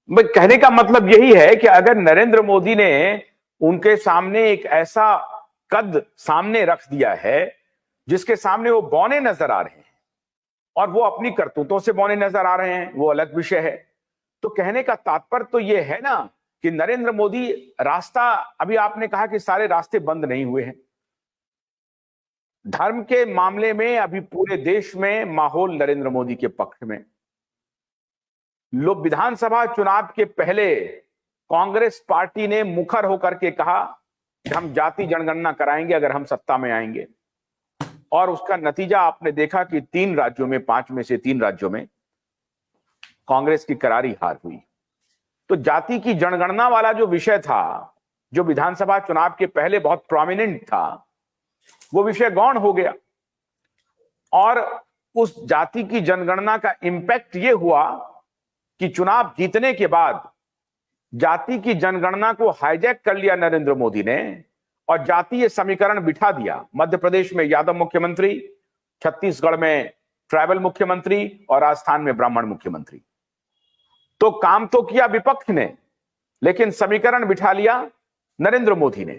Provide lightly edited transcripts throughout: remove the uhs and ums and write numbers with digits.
कहने का मतलब यही है कि अगर नरेंद्र मोदी ने उनके सामने एक ऐसा कद सामने रख दिया है जिसके सामने वो बौने नजर आ रहे हैं, और वो अपनी करतूतों से बौने नजर आ रहे हैं, वो अलग विषय है। तो कहने का तात्पर्य तो ये है ना कि नरेंद्र मोदी रास्ता, अभी आपने कहा कि सारे रास्ते बंद नहीं हुए हैं। धर्म के मामले में अभी पूरे देश में माहौल नरेंद्र मोदी के पक्ष में। लोग विधानसभा चुनाव के पहले कांग्रेस पार्टी ने मुखर होकर के कहा कि हम जाति जनगणना कराएंगे अगर हम सत्ता में आएंगे, और उसका नतीजा आपने देखा कि 3 राज्यों में, 5 में से 3 राज्यों में कांग्रेस की करारी हार हुई। तो जाति की जनगणना वाला जो विषय था, जो विधानसभा चुनाव के पहले बहुत प्रोमिनेंट था, वो विषय गौण हो गया। और उस जाति की जनगणना का इंपैक्ट ये हुआ कि चुनाव जीतने के बाद जाति की जनगणना को हाईजैक कर लिया नरेंद्र मोदी ने और जातीय समीकरण बिठा दिया। मध्य प्रदेश में यादव मुख्यमंत्री, छत्तीसगढ़ में ट्राइबल मुख्यमंत्री और राजस्थान में ब्राह्मण मुख्यमंत्री। तो काम तो किया विपक्ष ने, लेकिन समीकरण बिठा लिया नरेंद्र मोदी ने।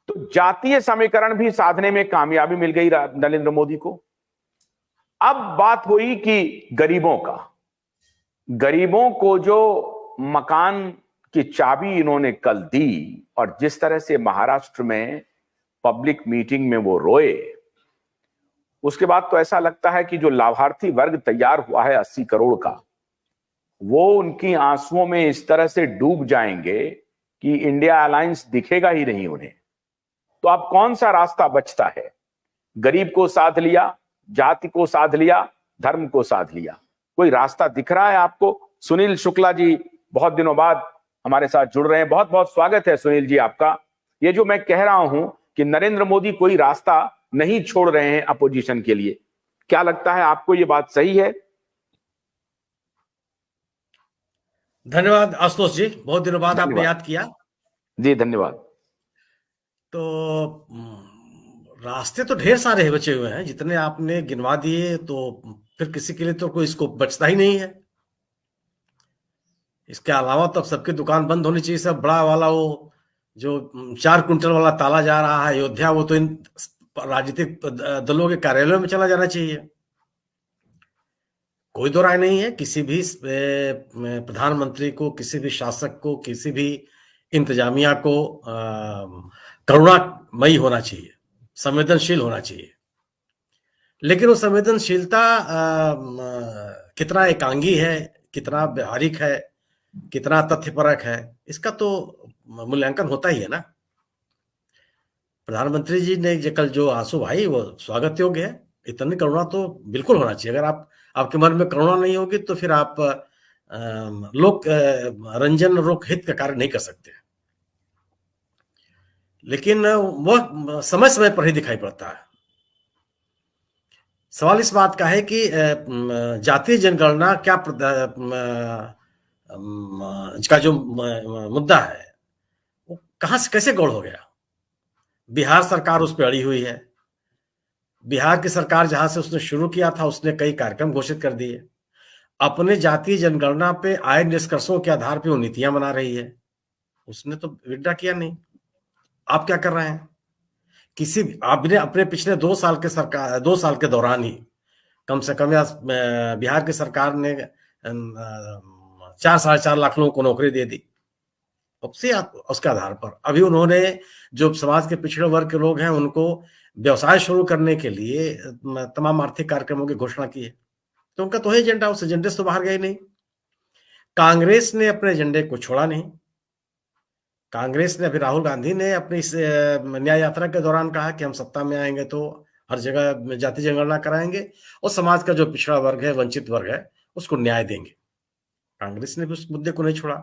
तो जातीय समीकरण भी साधने में कामयाबी मिल गई नरेंद्र मोदी को। अब बात हुई कि गरीबों का, गरीबों को जो मकान की चाबी इन्होंने कल दी, और जिस तरह से महाराष्ट्र में पब्लिक मीटिंग में वो रोए, उसके बाद तो ऐसा लगता है कि जो लाभार्थी वर्ग तैयार हुआ है 80 करोड़ का, वो उनकी आंसुओं में इस तरह से डूब जाएंगे कि इंडिया अलायंस दिखेगा ही नहीं उन्हें। तो अब कौन सा रास्ता बचता है? गरीब को साध लिया, जाति को साध लिया, धर्म को साध लिया। कोई रास्ता दिख रहा है आपको? सुनील शुक्ला जी बहुत दिनों बाद हमारे साथ जुड़ रहे हैं। बहुत बहुत स्वागत है सुनील जी आपका। ये जो मैं कह रहा हूं कि नरेंद्र मोदी कोई रास्ता नहीं छोड़ रहे हैं अपोजिशन के लिए, क्या लगता है आपको, ये बात सही है? धन्यवाद आशुतोष जी, बहुत दिनों बाद आपने याद किया। जी धन्यवाद। तो रास्ते तो ढेर सारे बचे हुए हैं, जितने आपने गिनवा दिए, तो फिर किसी के लिए तो कोई इसको बचता ही नहीं है। इसके अलावा तो अब सबकी दुकान बंद होनी चाहिए। सब बड़ा वाला वो जो 4 कुंटल वाला ताला जा रहा है अयोध्या, वो तो इन राजनीतिक दलों के कार्यालयों में चला जाना चाहिए। कोई दो राय नहीं है, किसी भी प्रधानमंत्री को, किसी भी शासक को, किसी भी इंतजामिया को करुणामयी होना चाहिए, संवेदनशील होना चाहिए। लेकिन वो संवेदनशीलता कितना एकांगी है, कितना व्यवहारिक है, कितना तथ्यपरक है, इसका तो मूल्यांकन होता ही है ना। प्रधानमंत्री जी ने कल जो आंसू भाई, वो स्वागत योग्य है। इतनी करुणा तो बिल्कुल होना चाहिए। अगर आपके मन में करुणा नहीं होगी तो फिर आप लोक रंजन लोक हित का कार्य नहीं कर सकते। लेकिन वह समय समय पर ही दिखाई पड़ता है। सवाल इस बात का है कि जातीय जनगणना क्या इसका जो मुद्दा है वो कहां से कैसे गौड़ हो गया। बिहार सरकार उस पर अड़ी हुई है। बिहार की सरकार जहां से उसने शुरू किया था, उसने कई कार्यक्रम घोषित कर दिए। अपने जातीय जनगणना पे आए निष्कर्षों के आधार पे वो नीतियां बना रही है। उसने तो विड्रा किया नहीं। आप क्या कर रहे हैं? आपने अपने पिछले 2 साल के दौरान ही कम से कम बिहार की सरकार ने 4-4.5 लाख लोगों को नौकरी दे दी। उसके आधार पर अभी उन्होंने जो समाज के पिछड़े वर्ग के लोग हैं उनको व्यवसाय शुरू करने के लिए तमाम आर्थिक कार्यक्रमों की घोषणा की है। तो उनका तो है एजेंडा, उस एजेंडे से तो बाहर गए नहीं। कांग्रेस ने अपने एजेंडे को छोड़ा नहीं। कांग्रेस ने, अभी राहुल गांधी ने अपनी इस न्याय यात्रा के दौरान कहा कि हम सत्ता में आएंगे तो हर जगह जाति जनगणना कराएंगे और समाज का जो पिछड़ा वर्ग है, वंचित वर्ग है, उसको न्याय देंगे। कांग्रेस ने भी उस मुद्दे को नहीं छोड़ा।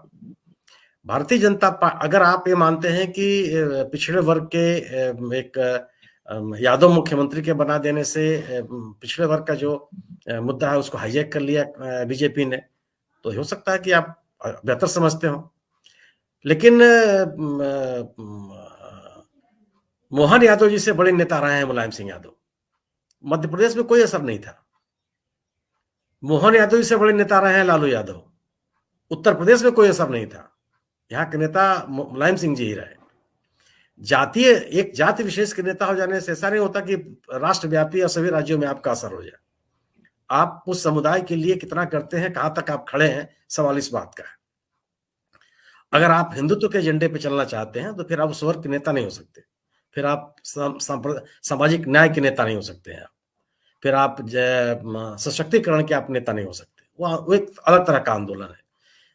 भारतीय जनता पार्टी, अगर आप ये मानते हैं कि पिछड़े वर्ग के एक यादव मुख्यमंत्री के बना देने से पिछड़े वर्ग का जो मुद्दा है उसको हाईजैक कर लिया बीजेपी ने, तो हो सकता है कि आप बेहतर समझते हो। लेकिन मोहन यादव जी से बड़े नेता रहे हैं मुलायम सिंह यादव। मध्य प्रदेश में कोई असर नहीं था। मोहन यादव जी से बड़े नेता रहे हैं लालू यादव। उत्तर प्रदेश में कोई असर नहीं था, यहाँ के नेता मुलायम सिंह जी ही रहे। एक जाति विशेष के नेता हो जाने से ऐसा नहीं होता कि राष्ट्रव्यापी और सभी राज्यों में आपका असर हो जाए। आप उस समुदाय के लिए कितना करते हैं, कहां तक आप खड़े हैं, सवाल इस बात का है। अगर आप हिंदुत्व के एजेंडे पे चलना चाहते हैं तो फिर आप उस वर्ग के नेता नहीं हो सकते, फिर आप सामाजिक न्याय के नेता नहीं हो सकते हैं, फिर आप सशक्तिकरण के आप नेता नहीं हो सकते। वो एक अलग तरह का आंदोलन है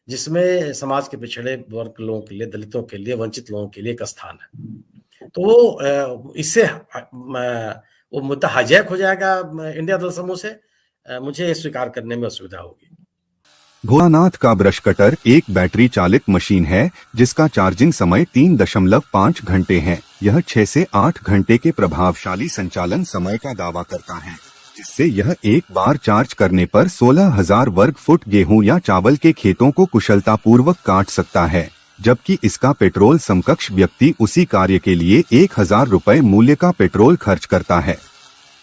जिसमें समाज के पिछड़े वर्ग के लोगों के लिए, दलितों के लिए, वंचित लोगों के लिए एक स्थान है। तो इससे वो मुद्दा हाईजैक हो जाएगा इंडिया दल समूह से, मुझे स्वीकार करने में असुविधा होगी। भोलानाथ का ब्रश कटर एक बैटरी चालित मशीन है जिसका चार्जिंग समय 3.5 घंटे है। यह 6 से 8 घंटे के प्रभावशाली संचालन समय का दावा करता है, जिससे यह एक बार चार्ज करने पर 16,000 वर्ग फुट गेहूं या चावल के खेतों को कुशलतापूर्वक काट सकता है, जबकि इसका पेट्रोल समकक्ष व्यक्ति उसी कार्य के लिए 1,000 रुपए मूल्य का पेट्रोल खर्च करता है।